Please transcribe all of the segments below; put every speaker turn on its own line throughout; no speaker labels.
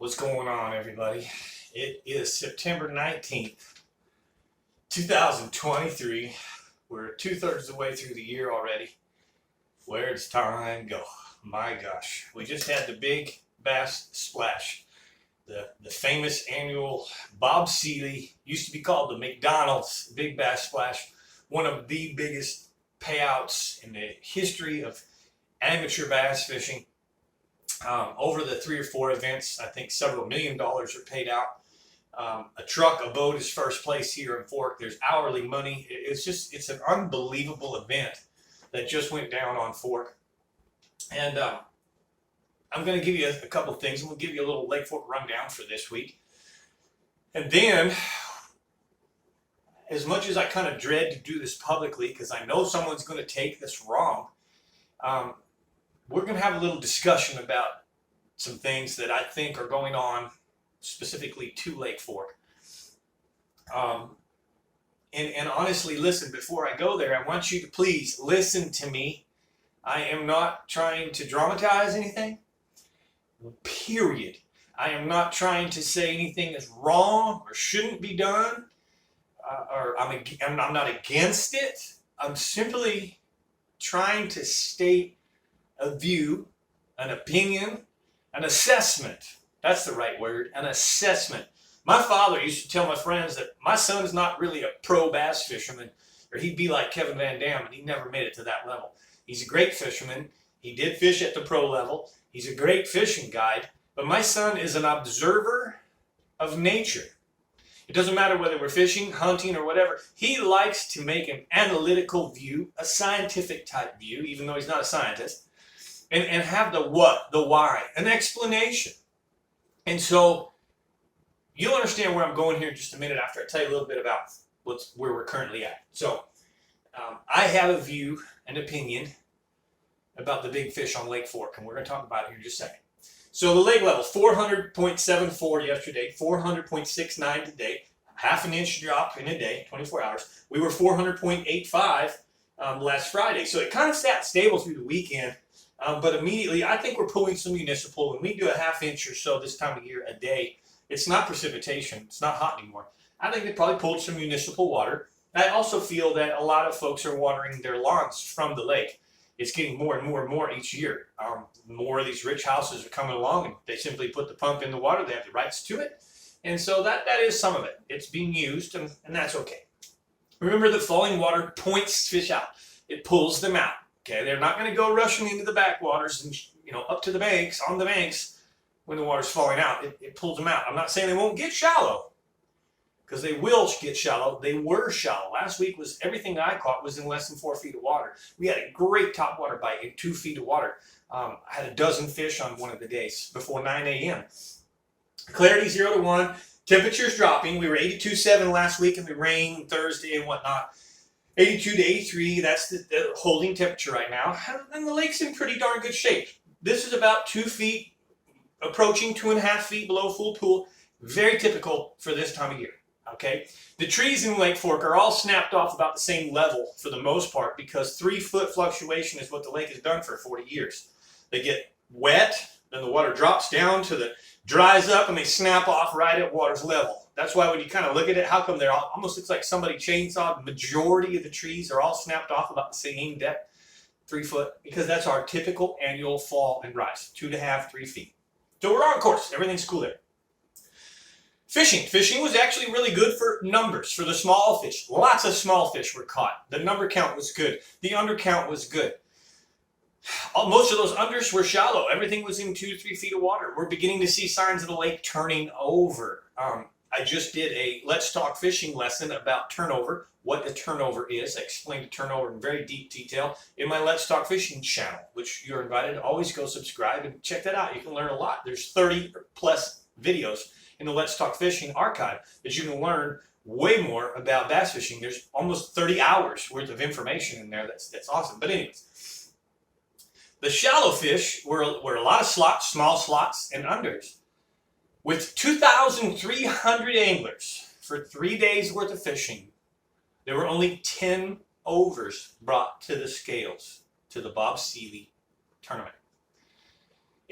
What's going on, everybody? It is September 19th, 2023. We're 2/3 of the way through the year already. Where does time go? My gosh. We just had the big bass splash. The famous annual Bob Seeley, used to be called the McDonald's Big Bass Splash. One of the biggest payouts in the history of amateur bass fishing. Over the 3 or 4 events, I think several $1 million are paid out. A boat is first place here in Fork. There's hourly money. It's an unbelievable event that just went down on Fork. And I'm going to give you a couple of things. I'm going to give you a little Lake Fork rundown for this week. And then, as much as I kind of dread to do this publicly, because I know someone's going to take this wrong, we're going to have a little discussion about some things that I think are going on specifically to Lake Fork. And honestly, listen, before I go there, I want you to please listen to me. I am not trying to dramatize anything, period. I am not trying to say anything is wrong or shouldn't be done, or I'm not against it. I'm simply trying to state a view, an opinion, an assessment. That's the right word, an assessment. My father used to tell my friends that my son is not really a pro bass fisherman, or he'd be like Kevin Van Dam, and he never made it to that level. He's a great fisherman. He did fish at the pro level. He's a great fishing guide, but my son is an observer of nature. It doesn't matter whether we're fishing, hunting, or whatever. He likes to make an analytical view, a scientific type view, even though he's not a scientist. And have the what, the why, an explanation. And so you'll understand where I'm going here in just a minute after I tell you a little bit about where we're currently at. So I have a view, an opinion about the big fish on Lake Fork, and we're going to talk about it here in just a second. So the lake level, 400.74 yesterday, 400.69 today, half an inch drop in a day, 24 hours. We were 400.85 last Friday. So it kind of sat stable through the weekend. But immediately, I think we're pulling some municipal. When we do a half inch or so this time of year a day, it's not precipitation. It's not hot anymore. I think they probably pulled some municipal water. I also feel that a lot of folks are watering their lawns from the lake. It's getting more and more and more each year. More of these rich houses are coming along, and they simply put the pump in the water. They have the rights to it. And so that is some of it. It's being used, and that's okay. Remember that falling water points fish out. It pulls them out. Okay, they're not going to go rushing into the backwaters and up to the banks, on the banks, when the water's falling out. It pulls them out. I'm not saying they won't get shallow, because they will get shallow. They were shallow. Last week was everything I caught was in less than 4 feet of water. We had a great topwater bite in 2 feet of water. I had a dozen fish on one of the days before 9 a.m. Clarity 0 to 1. Temperatures dropping. We were 82.7 last week in the rain Thursday and whatnot. 82 to 83, that's the holding temperature right now. And the lake's in pretty darn good shape. This is about 2 feet, approaching 2.5 feet below full pool. Very typical for this time of year, okay? The trees in Lake Fork are all snapped off about the same level for the most part, because 3-foot fluctuation is what the lake has done for 40 years. They get wet, then the water drops down to dries up, and they snap off right at water's level. That's why when you kind of look at it, how come almost looks like somebody chainsawed? The majority of the trees are all snapped off about the same depth, 3 foot, because that's our typical annual fall and rise, 2.5, 3 feet. So we're on course. Everything's cool there. Fishing was actually really good for numbers, for the small fish. Lots of small fish were caught. The number count was good. The undercount was good. Most of those unders were shallow. Everything was in 2 to 3 feet of water. We're beginning to see signs of the lake turning over. I just did a Let's Talk Fishing lesson about turnover, what a turnover is. I explained a turnover in very deep detail in my Let's Talk Fishing channel, which you're invited to always go subscribe and check that out. You can learn a lot. There's 30 plus videos in the Let's Talk Fishing archive that you can learn way more about bass fishing. There's almost 30 hours worth of information in there. That's awesome. But anyways, the shallow fish were a lot of slots, small slots, and unders. With 2,300 anglers for 3 days worth of fishing, there were only 10 overs brought to the scales to the Bob Seeley tournament.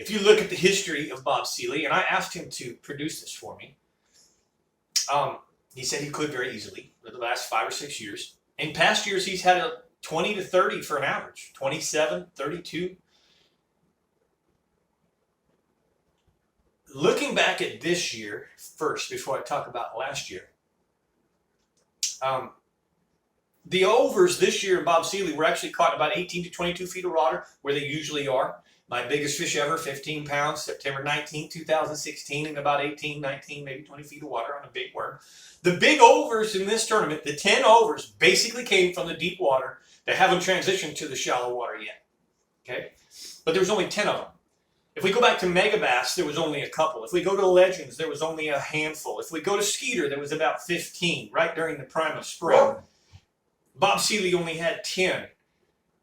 If you look at the history of Bob Seeley, and I asked him to produce this for me, he said he could very easily for the last 5 or 6 years. In past years, he's had a 20 to 30 for an average, 27, 32. Looking back at this year first, before I talk about last year, the overs this year in Bob Seeley were actually caught about 18 to 22 feet of water, where they usually are. My biggest fish ever, 15 pounds, September 19, 2016, and about 18, 19, maybe 20 feet of water on a big worm. The big overs in this tournament, the 10 overs, basically came from the deep water that haven't transitioned to the shallow water yet. Okay? But there was only 10 of them. If we go back to Mega Bass, there was only a couple. If we go to Legends, there was only a handful. If we go to Skeeter, there was about 15, right during the prime of spring. Bob Seeley only had 10.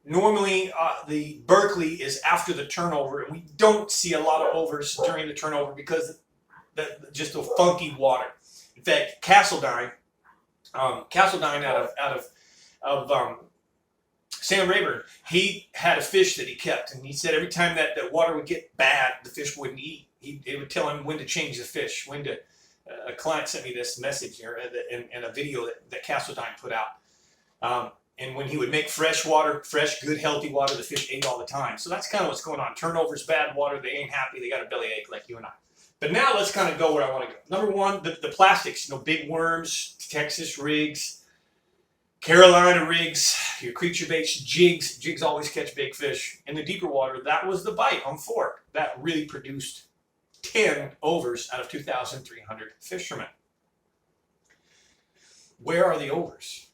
Normally, the Berkeley is after the turnover, and we don't see a lot of overs during the turnover because just the funky water. In fact, Castledine out of Sam Rayburn, he had a fish that he kept, and he said every time that the water would get bad, the fish wouldn't eat. It would tell him when to change the fish, when to. A client sent me this message here in a video that Castledine put out. And when he would make fresh water, fresh, good, healthy water, the fish ate all the time. So that's kind of what's going on. Turnovers, bad water, they ain't happy. They got a bellyache like you and I. But now let's kind of go where I want to go. Number one, the plastics, big worms, Texas rigs, Carolina rigs, your creature baits, jigs. Jigs always catch big fish. In the deeper water, that was the bite on Fork. That really produced 10 overs out of 2,300 fishermen. Where are the overs?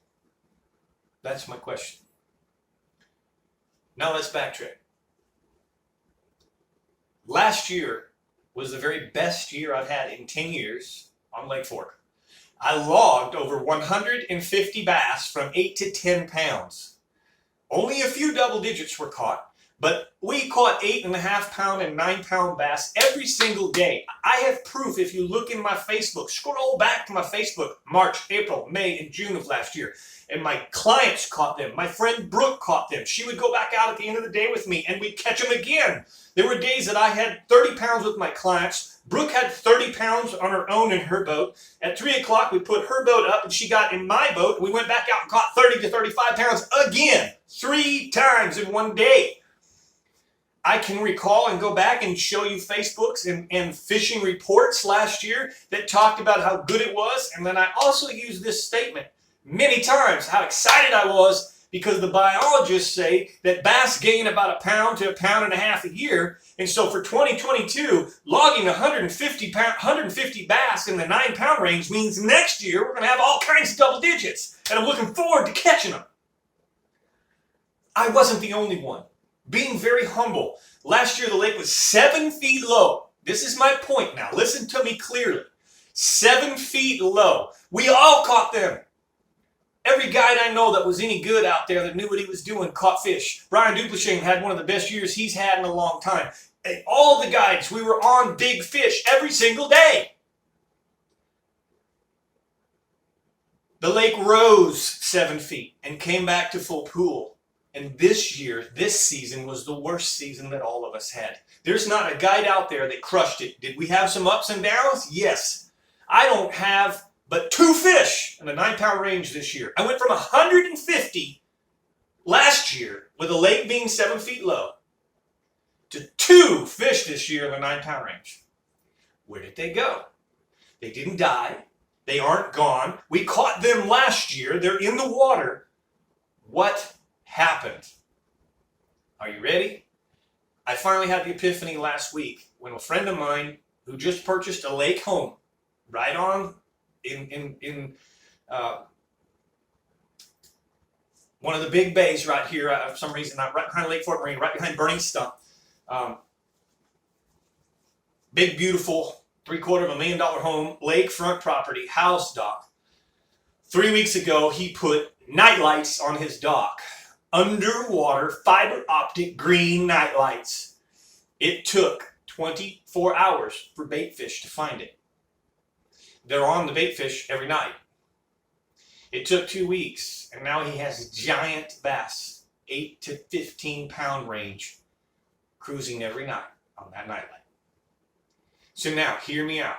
That's my question. Now let's backtrack. Last year was the very best year I've had in 10 years on Lake Fork. I logged over 150 bass from 8 to 10 pounds. Only a few double digits were caught, but we caught 8.5 pound and 9 pound bass every single day. I have proof if you look in my Facebook. Scroll back to my Facebook, March, April, May, and June of last year. And my clients caught them. My friend Brooke caught them. She would go back out at the end of the day with me and we'd catch them again. There were days that I had 30 pounds with my clients. Brooke had 30 pounds on her own in her boat. At 3 o'clock, we put her boat up and she got in my boat. We went back out and caught 30 to 35 pounds again. 3 times in one day. I can recall and go back and show you Facebooks and fishing reports last year that talked about how good it was. And then I also used this statement many times, how excited I was because the biologists say that bass gain about 1 pound to 1.5 pounds a year. And so for 2022, logging 150 bass in the 9 pound range means next year we're going to have all kinds of double digits. And I'm looking forward to catching them. I wasn't the only one. Being very humble. Last year the lake was 7 feet low. This is my point now. Listen to me clearly. 7 feet low. We all caught them. Every guide I know that was any good out there that knew what he was doing caught fish. Brian Dupleshin had one of the best years he's had in a long time. And all the guides, we were on big fish every single day. The lake rose 7 feet and came back to full pool. And this year, this season was the worst season that all of us had. There's not a guide out there that crushed it. Did we have some ups and downs? Yes. I don't have but 2 fish in the 9 pound range this year. I went from 150 last year with the lake being 7 feet low to 2 fish this year in the 9 pound range. Where did they go? They didn't die. They aren't gone. We caught them last year. They're in the water. What happened? Are you ready? I finally had the epiphany last week when a friend of mine who just purchased a lake home right on in one of the big bays right here. For some reason, I'm right behind Lake Fort Marine, right behind Burning Stump. Big, beautiful, $750,000 home, lakefront property, house dock. 3 weeks ago, he put night lights on his dock. Underwater fiber optic green night lights. It took 24 hours for bait fish to find it. They're on the bait fish every night. It took 2 weeks, and now he has giant bass, 8 to 15 pound range, cruising every night. on that nightlight. So now, hear me out.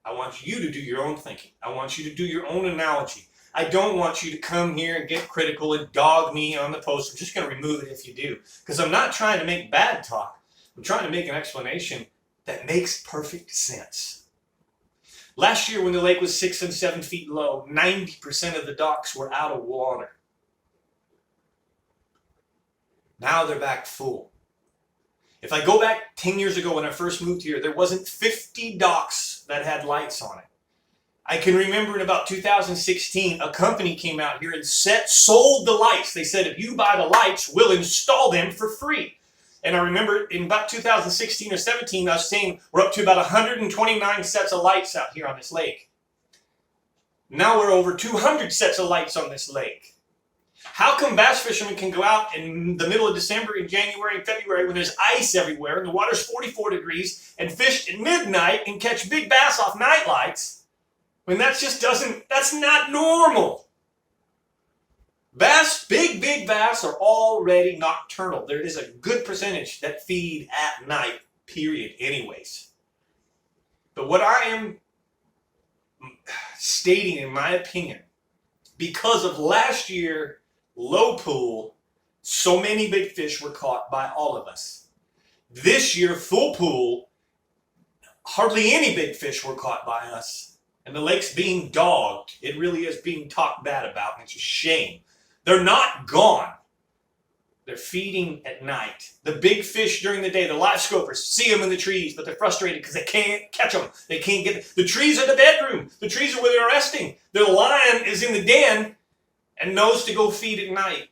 I want you to do your own thinking. I want you to do your own analogy. I don't want you to come here and get critical and dog me on the post. I'm just going to remove it if you do. Because I'm not trying to make bad talk. I'm trying to make an explanation that makes perfect sense. Last year when the lake was 6 and 7 feet low, 90% of the docks were out of water. Now they're back full. If I go back 10 years ago when I first moved here, there wasn't 50 docks that had lights on it. I can remember in about 2016, a company came out here and sold the lights. They said, if you buy the lights, we'll install them for free. And I remember in about 2016 or 17, I was saying we're up to about 129 sets of lights out here on this lake. Now we're over 200 sets of lights on this lake. How come bass fishermen can go out in the middle of December and January and February when there's ice everywhere and the water's 44 degrees and fish at midnight and catch big bass off night lights when that's not normal? Bass, big bass are already nocturnal. There is a good percentage that feed at night, period, anyways. But what I am stating, in my opinion, because of last year, low pool, so many big fish were caught by all of us. This year, full pool, hardly any big fish were caught by us. And the lake's being dogged. It really is being talked bad about, and it's a shame. They're not gone. They're feeding at night. The big fish during the day, the live scopers, see them in the trees, but they're frustrated because they can't catch them. They can't get them. The trees are the bedroom. The trees are where they're resting. The lion is in the den and knows to go feed at night.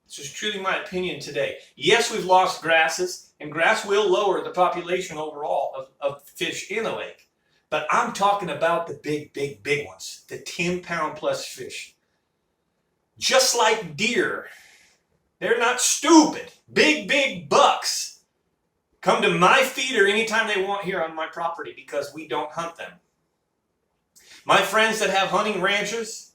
This is truly my opinion today. Yes, we've lost grasses, and grass will lower the population overall of fish in the lake. But I'm talking about the big ones, the 10-pound plus fish. Just like deer, they're not stupid. Big bucks come to my feeder anytime they want here on my property because we don't hunt them. My friends that have hunting ranches,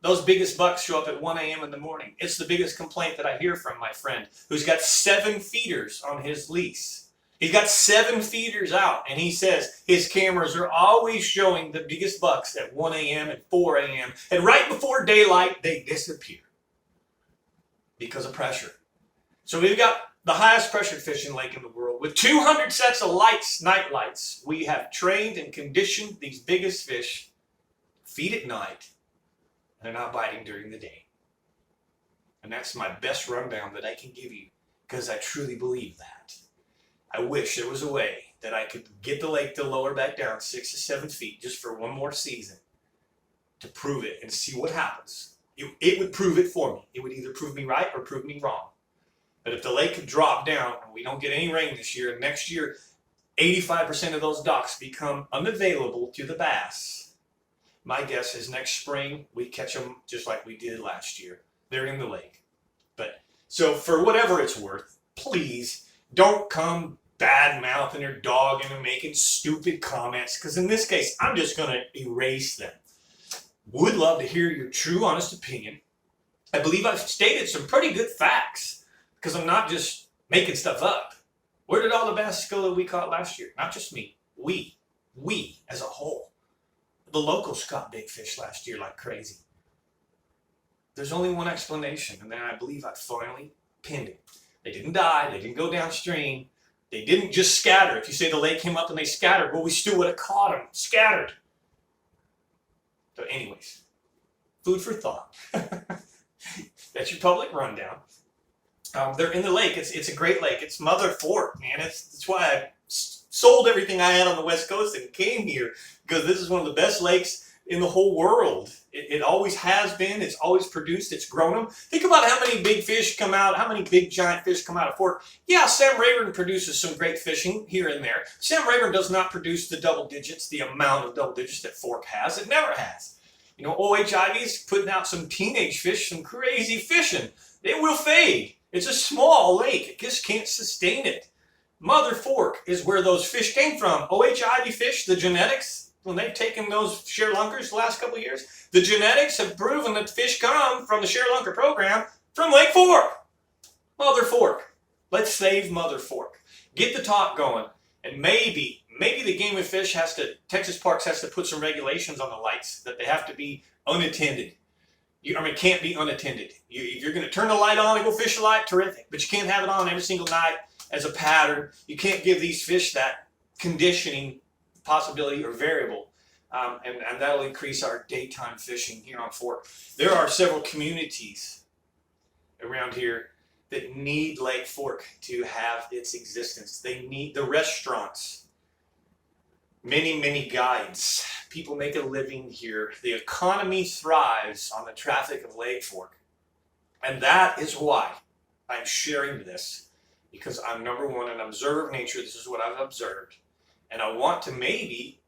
those biggest bucks show up at 1 a.m. in the morning. It's the biggest complaint that I hear from my friend who's got 7 feeders on his lease. He's got 7 feeders out, and he says his cameras are always showing the biggest bucks at 1 a.m. and 4 a.m. And right before daylight, they disappear because of pressure. So we've got the highest pressured fishing lake in the world. With 200 sets of lights, night lights, we have trained and conditioned these biggest fish feed at night. They're not biting during the day. And that's my best rundown that I can give you because I truly believe that. I wish there was a way that I could get the lake to lower back down 6 to 7 feet just for one more season to prove it and see what happens. It would prove it for me. It would either prove me right or prove me wrong. But if the lake could drop down and we don't get any rain this year, and next year 85% of those docks become unavailable to the bass, my guess is next spring we catch them just like we did last year. They're in the lake. But so for whatever it's worth, please don't come bad-mouthing or dogging and making stupid comments, because in this case, I'm just going to erase them. Would love to hear your true, honest opinion. I believe I've stated some pretty good facts, because I'm not just making stuff up. Where did all the bass go that we caught last year? Not just me. We as a whole. The locals caught big fish last year like crazy. There's only one explanation, and then I believe I finally pinned it. They didn't die. They didn't go downstream. They didn't just scatter. If you say the lake came up and they scattered, well, we still would have caught them. Scattered. So anyways, food for thought. That's your public rundown. They're in the lake. It's a great lake. It's Mother Fork, man. That's why I sold everything I had on the West Coast and came here, because this is one of the best lakes in the whole world. It always has been. It's always produced. It's grown them. Think about how many big fish come out, how many big giant fish come out of Fork. Yeah, Sam Rayburn produces some great fishing here and there. Sam Rayburn does not produce the double digits, the amount of double digits that Fork has. It never has. You know, O.H. Ivy's putting out some teenage fish, some crazy fishing. They will fade. It's a small lake. It just can't sustain it. Mother Fork is where those fish came from. O.H. Ivy fish, the genetics, when they've taken those ShareLunkers the last couple of years, the genetics have proven that fish come from the ShareLunker program from Lake Fork. Mother Fork. Let's save Mother Fork. Get the talk going, and maybe the Game and Fish Texas Parks has to put some regulations on the lights, that they have to be unattended. Can't be unattended. If you're going to turn the light on and go fish a light, terrific. But you can't have it on every single night as a pattern. You can't give these fish that conditioning possibility or variable. And that'll increase our daytime fishing here on Fork. There are several communities around here that need Lake Fork to have its existence. They need the restaurants. Many guides. People make a living here. The economy thrives on the traffic of Lake Fork. And that is why I'm sharing this, because I'm, number one, an observer of nature. This is what I've observed. And I want to maybe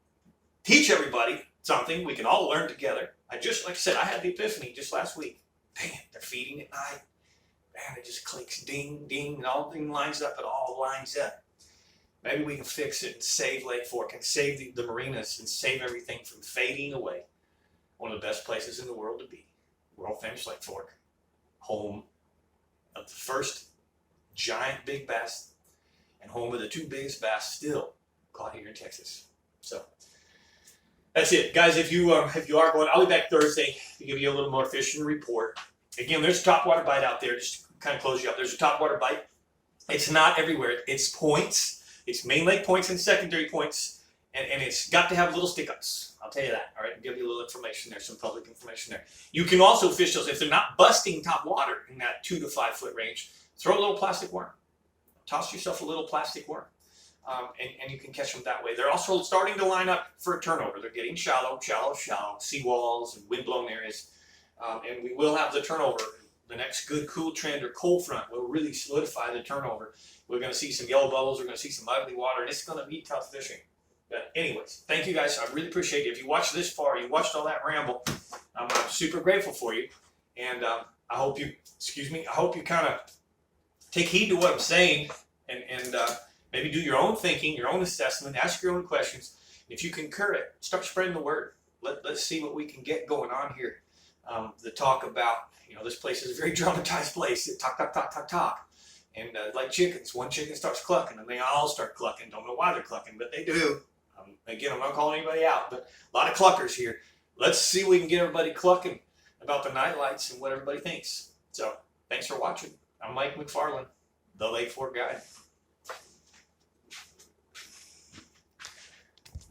teach everybody something we can all learn together. Like I said, I had the epiphany just last week. Man, they're feeding at night. Man, it just clicks, ding, ding, and all thing lines up. It all lines up. Maybe we can fix it and save Lake Fork and save the marinas and save everything from fading away. One of the best places in the world to be. World famous Lake Fork. Home of the first giant big bass and home of the two biggest bass still caught here in Texas. So that's it. Guys, if you are going, I'll be back Thursday to give you a little more fishing report. Again, there's a topwater bite out there. Just to kind of close you up. There's a topwater bite. It's not everywhere. It's points. It's main lake points and secondary points, and it's got to have little stick-ups. I'll tell you that. All right, I'll give you a little information there, some public information there. You can also fish those if they're not busting top water in that 2 to 5 foot range. Throw a little plastic worm. Toss yourself a little plastic worm, and you can catch them that way. They're also starting to line up for a turnover. They're getting shallow, seawalls and wind-blown areas, and we will have the turnover. The next good cool trend or cold front will really solidify the turnover. We're going to see some yellow bubbles. We're going to see some ugly water, and it's going to be tough fishing. But anyways, thank you guys. I really appreciate it. If you watched this far, you watched all that ramble, I'm super grateful for you. And I hope you kind of take heed to what I'm saying and maybe do your own thinking, your own assessment, ask your own questions. If you concur it, start spreading the word. Let's see what we can get going on here. The talk about, this place is a very dramatized place. Talk. And like chickens, one chicken starts clucking and they all start clucking. Don't know why they're clucking, but they do. Again, I'm not calling anybody out, but a lot of cluckers here. Let's see if we can get everybody clucking about the night lights and what everybody thinks. So thanks for watching. I'm Mike McFarland, the Lake Fork Guide.